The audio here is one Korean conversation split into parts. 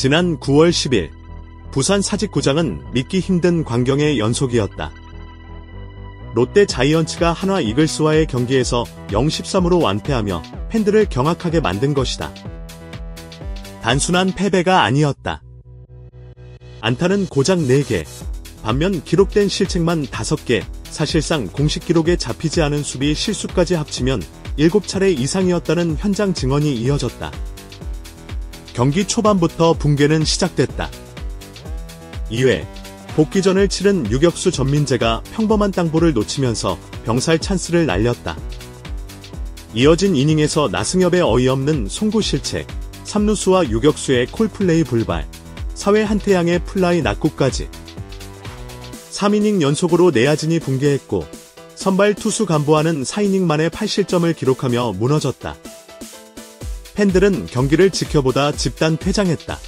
지난 9월 10일 부산 사직구장은 믿기 힘든 광경의 연속이었다. 롯데 자이언츠가 한화 이글스와의 경기에서 0-13으로 완패하며 팬들을 경악하게 만든 것이다. 단순한 패배가 아니었다. 안타는 고작 4개, 반면 기록된 실책만 5개, 사실상 공식 기록에 잡히지 않은 수비 실수까지 합치면 7차례 이상이었다는 현장 증언이 이어졌다. 경기 초반부터 붕괴는 시작됐다. 2회, 복귀전을 치른 유격수 전민재가 평범한 땅볼을 놓치면서 병살 찬스를 날렸다. 이어진 이닝에서 나승엽의 어이없는 송구 실책, 3루수와 유격수의 콜플레이 불발, 4회 한태양의 플라이 낙구까지 3이닝 연속으로 내야진이 붕괴했고 선발 투수 간보아는 4이닝 만에 8실점을 기록하며 무너졌다. 팬들은 경기를 지켜보다 집단 퇴장했다.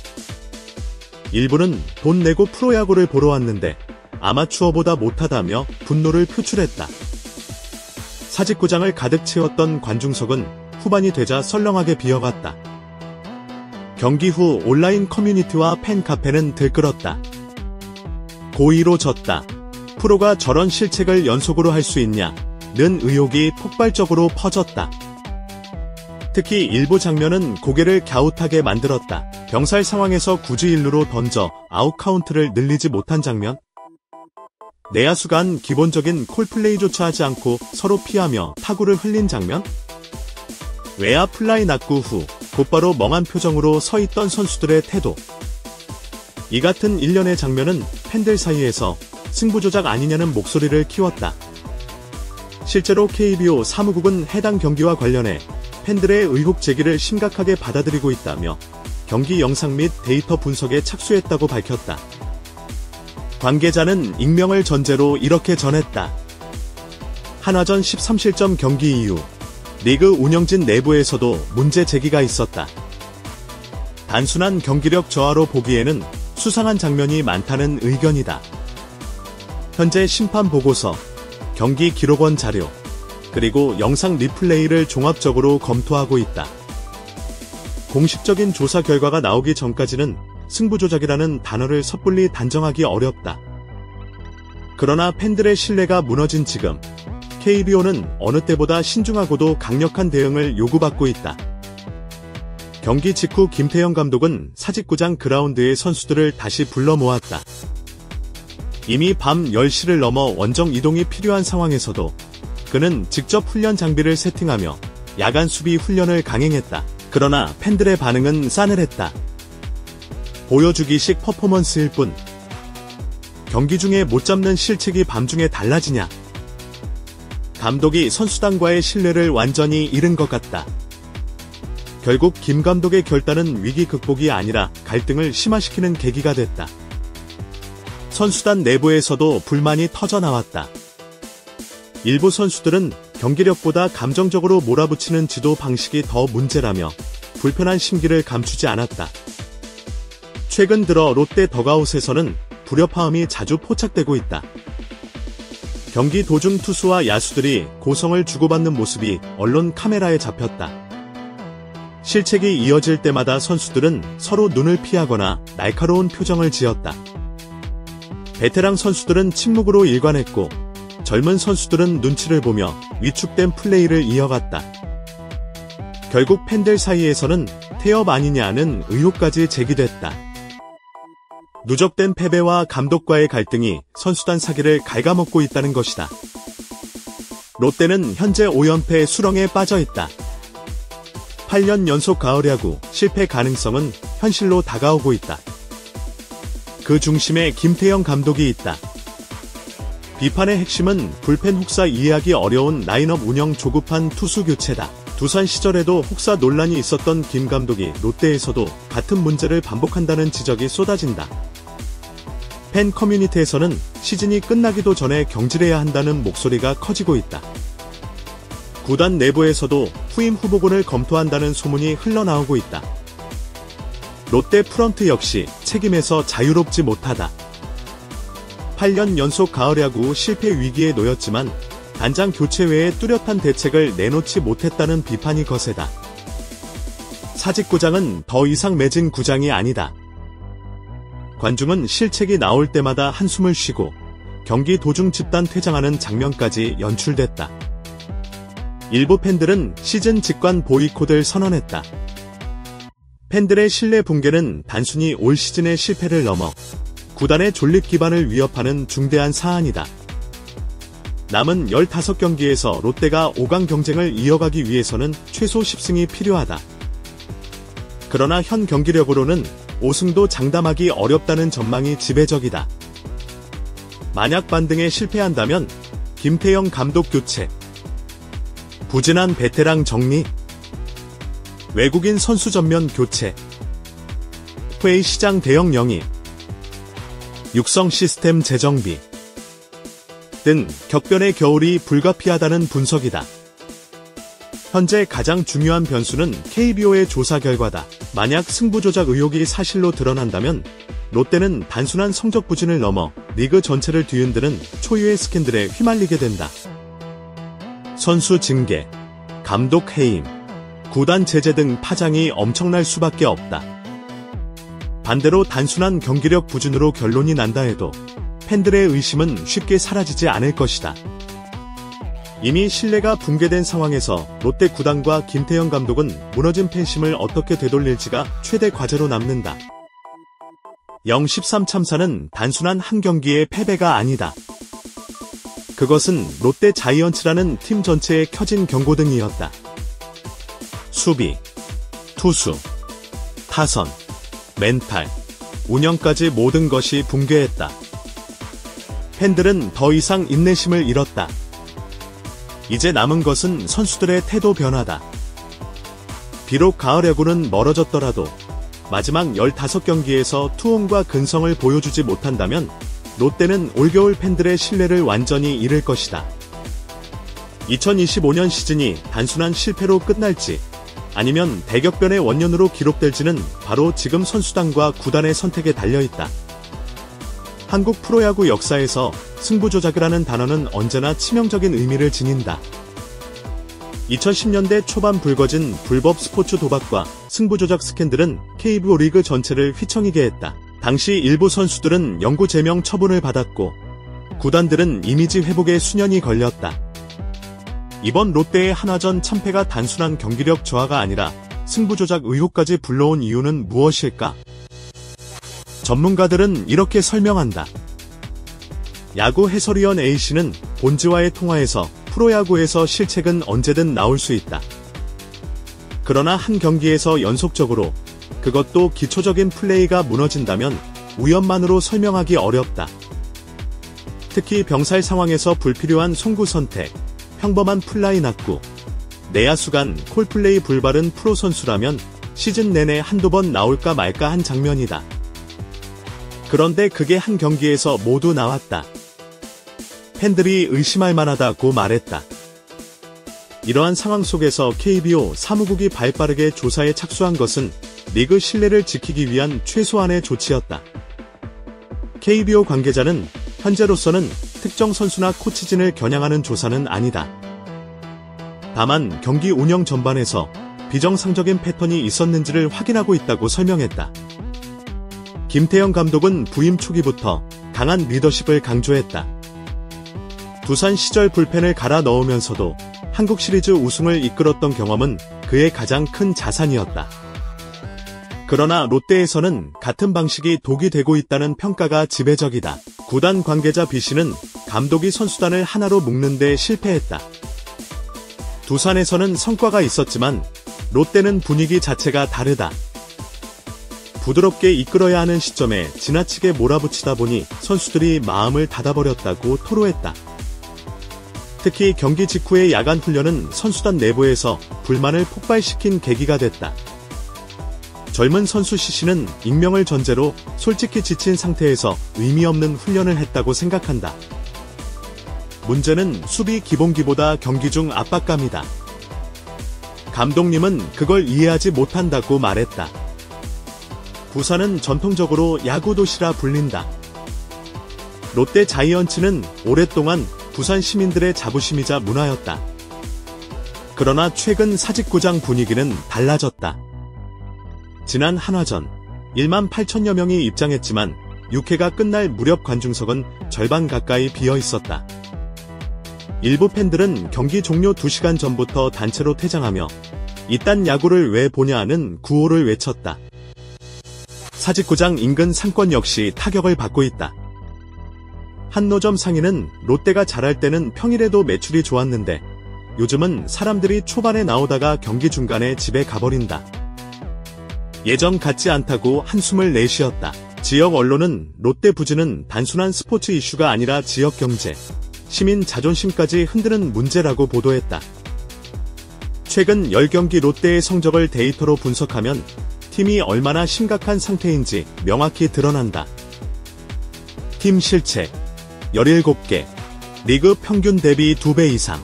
일부는 돈 내고 프로야구를 보러 왔는데 아마추어보다 못하다며 분노를 표출했다. 사직구장을 가득 채웠던 관중석은 후반이 되자 썰렁하게 비어갔다. 경기 후 온라인 커뮤니티와 팬카페는 들끓었다. 고의로 졌다. 프로가 저런 실책을 연속으로 할 수 있냐? 는 의혹이 폭발적으로 퍼졌다. 특히 일부 장면은 고개를 갸웃하게 만들었다. 병살 상황에서 굳이 1루로 던져 아웃 카운트를 늘리지 못한 장면? 내야수 간 기본적인 콜플레이조차 하지 않고 서로 피하며 타구를 흘린 장면? 외야 플라이 낙구 후 곧바로 멍한 표정으로 서 있던 선수들의 태도. 이 같은 일련의 장면은 팬들 사이에서 승부조작 아니냐는 목소리를 키웠다. 실제로 KBO 사무국은 해당 경기와 관련해 팬들의 의혹 제기를 심각하게 받아들이고 있다며 경기 영상 및 데이터 분석에 착수했다고 밝혔다. 관계자는 익명을 전제로 이렇게 전했다. 한화전 13실점 경기 이후 리그 운영진 내부에서도 문제 제기가 있었다. 단순한 경기력 저하로 보기에는 수상한 장면이 많다는 의견이다. 현재 심판 보고서, 경기 기록원 자료, 그리고 영상 리플레이를 종합적으로 검토하고 있다. 공식적인 조사 결과가 나오기 전까지는 승부조작이라는 단어를 섣불리 단정하기 어렵다. 그러나 팬들의 신뢰가 무너진 지금 KBO는 어느 때보다 신중하고도 강력한 대응을 요구받고 있다. 경기 직후 김태형 감독은 사직구장 그라운드에 선수들을 다시 불러 모았다. 이미 밤 10시를 넘어 원정 이동이 필요한 상황에서도 그는 직접 훈련 장비를 세팅하며 야간 수비 훈련을 강행했다. 그러나 팬들의 반응은 싸늘했다. 보여주기식 퍼포먼스일 뿐. 경기 중에 못 잡는 실책이 밤중에 달라지냐. 감독이 선수단과의 신뢰를 완전히 잃은 것 같다. 결국 김 감독의 결단은 위기 극복이 아니라 갈등을 심화시키는 계기가 됐다. 선수단 내부에서도 불만이 터져나왔다. 일부 선수들은 경기력보다 감정적으로 몰아붙이는 지도 방식이 더 문제라며 불편한 심기를 감추지 않았다. 최근 들어 롯데 덕아웃에서는 불협화음이 자주 포착되고 있다. 경기 도중 투수와 야수들이 고성을 주고받는 모습이 언론 카메라에 잡혔다. 실책이 이어질 때마다 선수들은 서로 눈을 피하거나 날카로운 표정을 지었다. 베테랑 선수들은 침묵으로 일관했고 젊은 선수들은 눈치를 보며 위축된 플레이를 이어갔다. 결국 팬들 사이에서는 태업 아니냐는 의혹까지 제기됐다. 누적된 패배와 감독과의 갈등이 선수단 사기를 갉아먹고 있다는 것이다. 롯데는 현재 5연패 수렁에 빠져있다. 8년 연속 가을 야구 실패 가능성은 현실로 다가오고 있다. 그 중심에 김태형 감독이 있다. 비판의 핵심은 불펜 혹사 이해하기 어려운 라인업 운영 조급한 투수 교체다. 두산 시절에도 혹사 논란이 있었던 김 감독이 롯데에서도 같은 문제를 반복한다는 지적이 쏟아진다. 팬 커뮤니티에서는 시즌이 끝나기도 전에 경질해야 한다는 목소리가 커지고 있다. 구단 내부에서도 후임 후보군을 검토한다는 소문이 흘러나오고 있다. 롯데 프런트 역시 책임에서 자유롭지 못하다. 8년 연속 가을 야구 실패 위기에 놓였지만 단장 교체 외에 뚜렷한 대책을 내놓지 못했다는 비판이 거세다. 사직구장은 더 이상 맺은 구장이 아니다. 관중은 실책이 나올 때마다 한숨을 쉬고 경기 도중 집단 퇴장하는 장면까지 연출됐다. 일부 팬들은 시즌 직관 보이콧을 선언했다. 팬들의 신뢰 붕괴는 단순히 올 시즌의 실패를 넘어 구단의 존립 기반을 위협하는 중대한 사안이다. 남은 15경기에서 롯데가 5강 경쟁을 이어가기 위해서는 최소 10승이 필요하다. 그러나 현 경기력으로는 5승도 장담하기 어렵다는 전망이 지배적이다. 만약 반등에 실패한다면 김태형 감독 교체, 부진한 베테랑 정리, 외국인 선수 전면 교체, FA 시장 대형 영입, 육성 시스템 재정비 등 격변의 겨울이 불가피하다는 분석이다. 현재 가장 중요한 변수는 KBO의 조사 결과다. 만약 승부 조작 의혹이 사실로 드러난다면 롯데는 단순한 성적 부진을 넘어 리그 전체를 뒤흔드는 초유의 스캔들에 휘말리게 된다. 선수 징계, 감독 해임, 구단 제재 등 파장이 엄청날 수밖에 없다. 반대로 단순한 경기력 부진으로 결론이 난다 해도 팬들의 의심은 쉽게 사라지지 않을 것이다. 이미 신뢰가 붕괴된 상황에서 롯데 구단과 김태형 감독은 무너진 팬심을 어떻게 되돌릴지가 최대 과제로 남는다. 0-13 참사는 단순한 한 경기의 패배가 아니다. 그것은 롯데 자이언츠라는 팀 전체에 켜진 경고등이었다. 수비, 투수, 타선, 멘탈, 운영까지 모든 것이 붕괴했다. 팬들은 더 이상 인내심을 잃었다. 이제 남은 것은 선수들의 태도 변화다. 비록 가을 야구는 멀어졌더라도 마지막 15경기에서 투혼과 근성을 보여주지 못한다면 롯데는 올겨울 팬들의 신뢰를 완전히 잃을 것이다. 2025년 시즌이 단순한 실패로 끝날지 아니면 대격변의 원년으로 기록될지는 바로 지금 선수단과 구단의 선택에 달려있다. 한국 프로야구 역사에서 승부조작이라는 단어는 언제나 치명적인 의미를 지닌다. 2010년대 초반 불거진 불법 스포츠 도박과 승부조작 스캔들은 KBO 리그 전체를 휘청이게 했다. 당시 일부 선수들은 영구 제명 처분을 받았고 구단들은 이미지 회복에 수년이 걸렸다. 이번 롯데의 한화전 참패가 단순한 경기력 저하가 아니라 승부조작 의혹까지 불러온 이유는 무엇일까? 전문가들은 이렇게 설명한다. 야구 해설위원 A씨는 본지와의 통화에서 프로야구에서 실책은 언제든 나올 수 있다. 그러나 한 경기에서 연속적으로, 그것도 기초적인 플레이가 무너진다면 우연만으로 설명하기 어렵다. 특히 병살 상황에서 불필요한 송구 선택, 평범한 플라이 낙구, 내야수 간 콜플레이 불바른 프로 선수라면 시즌 내내 한두 번 나올까 말까 한 장면이다. 그런데 그게 한 경기에서 모두 나왔다. 팬들이 의심할 만하다고 말했다. 이러한 상황 속에서 KBO 사무국이 발빠르게 조사에 착수한 것은 리그 신뢰를 지키기 위한 최소한의 조치였다. KBO 관계자는 현재로서는 특정 선수나 코치진을 겨냥하는 조사는 아니다. 다만 경기 운영 전반에서 비정상적인 패턴이 있었는지를 확인하고 있다고 설명했다. 김태형 감독은 부임 초기부터 강한 리더십을 강조했다. 두산 시절 불펜을 갈아 넣으면서도 한국 시리즈 우승을 이끌었던 경험은 그의 가장 큰 자산이었다. 그러나 롯데에서는 같은 방식이 독이 되고 있다는 평가가 지배적이다. 구단 관계자 B씨는 감독이 선수단을 하나로 묶는 데 실패했다. 두산에서는 성과가 있었지만 롯데는 분위기 자체가 다르다. 부드럽게 이끌어야 하는 시점에 지나치게 몰아붙이다 보니 선수들이 마음을 닫아버렸다고 토로했다. 특히 경기 직후의 야간 훈련은 선수단 내부에서 불만을 폭발시킨 계기가 됐다. 젊은 선수 C씨는 익명을 전제로 솔직히 지친 상태에서 의미 없는 훈련을 했다고 생각한다. 문제는 수비 기본기보다 경기 중 압박감이다. 감독님은 그걸 이해하지 못한다고 말했다. 부산은 전통적으로 야구도시라 불린다. 롯데 자이언츠는 오랫동안 부산 시민들의 자부심이자 문화였다. 그러나 최근 사직구장 분위기는 달라졌다. 지난 한화전 1만 8천여 명이 입장했지만 6회가 끝날 무렵 관중석은 절반 가까이 비어 있었다. 일부 팬들은 경기 종료 2시간 전부터 단체로 퇴장하며 이딴 야구를 왜 보냐는 구호를 외쳤다. 사직구장 인근 상권 역시 타격을 받고 있다. 한 노점 상인은 롯데가 잘할 때는 평일에도 매출이 좋았는데 요즘은 사람들이 초반에 나오다가 경기 중간에 집에 가버린다. 예전 같지 않다고 한숨을 내쉬었다. 지역 언론은 롯데 부진은 단순한 스포츠 이슈가 아니라 지역 경제, 시민 자존심까지 흔드는 문제라고 보도했다. 최근 10경기 롯데의 성적을 데이터로 분석하면 팀이 얼마나 심각한 상태인지 명확히 드러난다. 팀 실책 17개, 리그 평균 대비 2배 이상.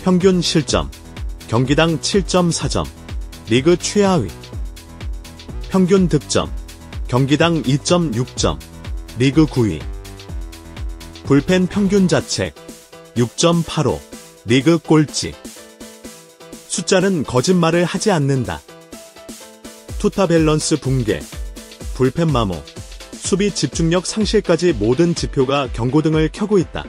평균 실점, 경기당 7.4점, 리그 최하위. 평균 득점, 경기당 2.6점, 리그 9위. 불펜 평균 자책, 6.85, 리그 꼴찌. 숫자는 거짓말을 하지 않는다. 투타 밸런스 붕괴, 불펜 마모, 수비 집중력 상실까지 모든 지표가 경고등을 켜고 있다.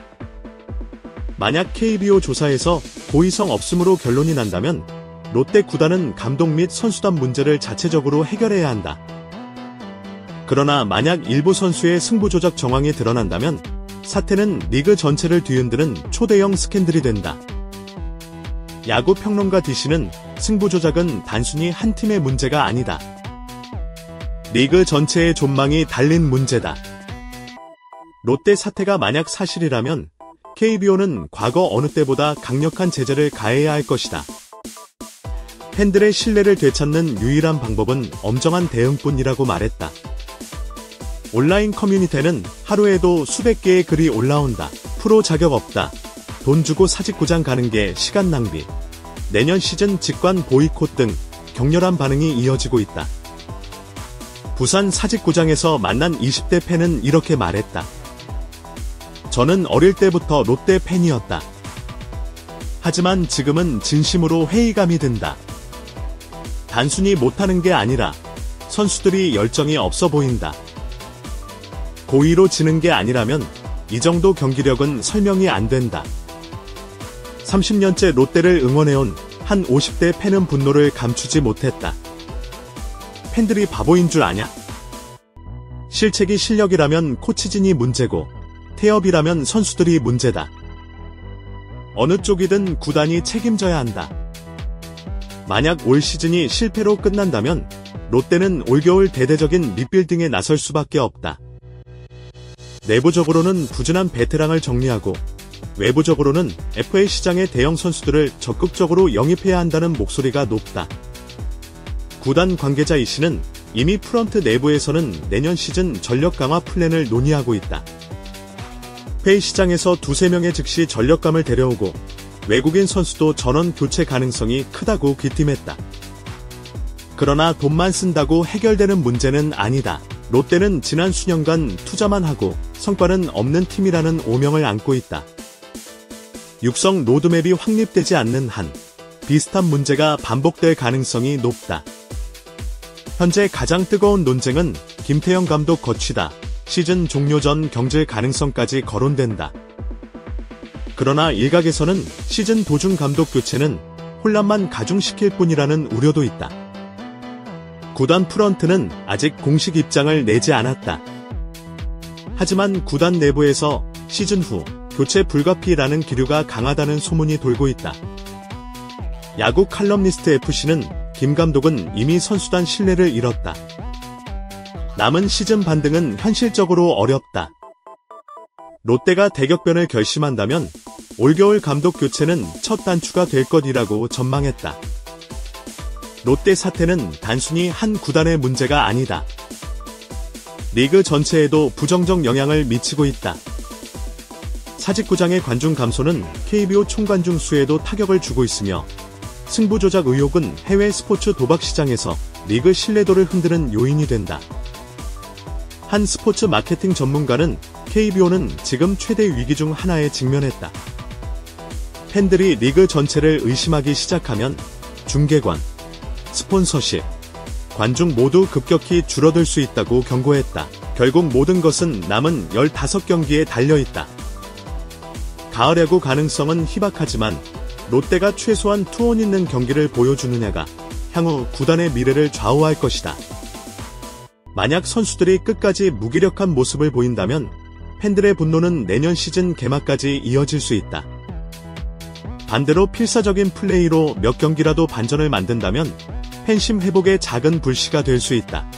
만약 KBO 조사에서 고의성 없음으로 결론이 난다면 롯데 구단은 감독 및 선수단 문제를 자체적으로 해결해야 한다. 그러나 만약 일부 선수의 승부 조작 정황이 드러난다면 사태는 리그 전체를 뒤흔드는 초대형 스캔들이 된다. 야구 평론가 DC는 승부 조작은 단순히 한 팀의 문제가 아니다. 리그 전체의 존망이 달린 문제다. 롯데 사태가 만약 사실이라면 KBO는 과거 어느 때보다 강력한 제재를 가해야 할 것이다. 팬들의 신뢰를 되찾는 유일한 방법은 엄정한 대응뿐이라고 말했다. 온라인 커뮤니티에는 하루에도 수백 개의 글이 올라온다. 프로 자격 없다. 돈 주고 사직구장 가는 게 시간 낭비. 내년 시즌 직관 보이콧 등 격렬한 반응이 이어지고 있다. 부산 사직구장에서 만난 20대 팬은 이렇게 말했다. 저는 어릴 때부터 롯데 팬이었다. 하지만 지금은 진심으로 회의감이 든다. 단순히 못하는 게 아니라 선수들이 열정이 없어 보인다. 고의로 지는 게 아니라면 이 정도 경기력은 설명이 안 된다. 30년째 롯데를 응원해온 한 50대 팬은 분노를 감추지 못했다. 팬들이 바보인 줄 아냐? 실책이 실력이라면 코치진이 문제고 태업이라면 선수들이 문제다. 어느 쪽이든 구단이 책임져야 한다. 만약 올 시즌이 실패로 끝난다면 롯데는 올겨울 대대적인 리빌딩에 나설 수밖에 없다. 내부적으로는 부진한 베테랑을 정리하고 외부적으로는 FA 시장의 대형 선수들을 적극적으로 영입해야 한다는 목소리가 높다. 구단 관계자 이 씨는 이미 프런트 내부에서는 내년 시즌 전력 강화 플랜을 논의하고 있다. FA 시장에서 2-3명의 즉시 전력감을 데려오고 외국인 선수도 전원 교체 가능성이 크다고 귀띔했다. 그러나 돈만 쓴다고 해결되는 문제는 아니다. 롯데는 지난 수년간 투자만 하고 성과는 없는 팀이라는 오명을 안고 있다. 육성 로드맵이 확립되지 않는 한 비슷한 문제가 반복될 가능성이 높다. 현재 가장 뜨거운 논쟁은 김태형 감독 거취다. 시즌 종료 전 경질 가능성까지 거론된다. 그러나 일각에서는 시즌 도중 감독 교체는 혼란만 가중시킬 뿐이라는 우려도 있다. 구단 프런트는 아직 공식 입장을 내지 않았다. 하지만 구단 내부에서 시즌 후 교체 불가피라는 기류가 강하다는 소문이 돌고 있다. 야구 칼럼니스트 FC는 김 감독은 이미 선수단 신뢰를 잃었다. 남은 시즌 반등은 현실적으로 어렵다. 롯데가 대격변을 결심한다면 올겨울 감독 교체는 첫 단추가 될 것이라고 전망했다. 롯데 사태는 단순히 한 구단의 문제가 아니다. 리그 전체에도 부정적 영향을 미치고 있다. 사직구장의 관중 감소는 KBO 총관중 수에도 타격을 주고 있으며 승부 조작 의혹은 해외 스포츠 도박 시장에서 리그 신뢰도를 흔드는 요인이 된다. 한 스포츠 마케팅 전문가는 KBO는 지금 최대 위기 중 하나에 직면했다. 팬들이 리그 전체를 의심하기 시작하면 중계관, 스폰서십, 관중 모두 급격히 줄어들 수 있다고 경고했다. 결국 모든 것은 남은 15경기에 달려있다. 가을 야구 가능성은 희박하지만 롯데가 최소한 투혼 있는 경기를 보여주느냐가 향후 구단의 미래를 좌우할 것이다. 만약 선수들이 끝까지 무기력한 모습을 보인다면 팬들의 분노는 내년 시즌 개막까지 이어질 수 있다. 반대로 필사적인 플레이로 몇 경기라도 반전을 만든다면 팬심 회복의 작은 불씨가 될 수 있다.